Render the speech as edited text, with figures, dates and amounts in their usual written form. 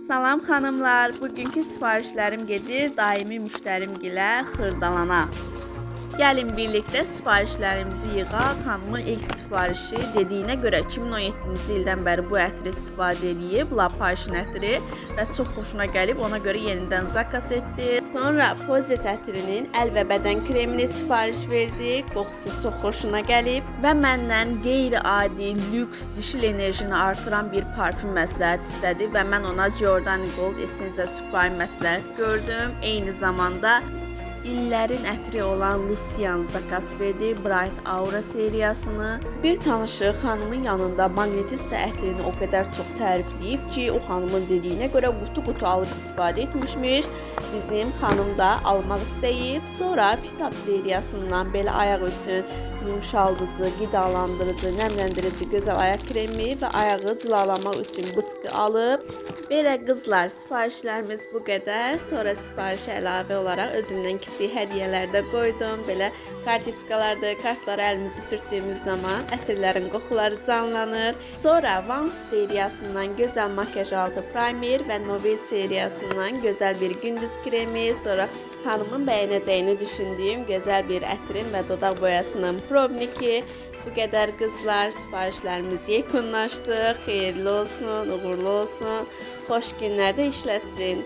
Salam xanımlar, bugünkü sifarişlərim gedir daimi müştərimgilə Xırdalana. Gəlin birlikdə sifarişlərimizi yığaq. Xanımın ilk sifarişi dediyinə görə 2017-ci ildən bəri bu ətri istifadə edib, La Paşin ətri və çox xoşuna gəlib, ona görə yenidən zakas etdi. Sonra Pozes ətrinin əl və bədən kremini sifariş verdi, qoxusu çox xoşuna gəlib və məndən qeyri-adi, lüks, dişil enerjini artıran bir parfüm məsləhət istədi və mən ona Giordani Gold Essence Supreme məsləhət gördüm. Eyni zamanda İllərin ətri olan Lucian zakas verdi, Bright Aura seriyasını. Bir tanışı xanımın yanında Magnetista ətrini o qədər çox tərifləyib ki, o xanımın dediyinə görə qutu alıb istifadə etmişmiş. Bizim xanım da almaq istəyib. Sonra Fitab seriyasından belə ayaq üçün yumşaldıcı, qidalandırıcı, nəmləndirici gözəl ayaq kremi və ayağı cilalamaq üçün bıçqı alıb. Belə qızlar, sifarişlərimiz bu qədər. Sonra sifarişə əlavə olaraq özümdən kiçik hədiyyələr də qoydum. Belə kartiçkalarda kartlara əlimizi sürtdüyümüz zaman ətirlərin qoxuları canlanır. Sonra Vant seriyasından gözəl makyaj altı primer və Novel seriyasından gözəl bir gündüz kremi. Sonra xanımın bəyənəcəyini düşündüyüm gözəl bir ətrim və dodaq boyasının probniki. Bu qədər qızlar, sifarişlərimiz yekunlaşdı. Xeyirli olsun, uğurlu olsun. Xoş günlərdə işlətsin.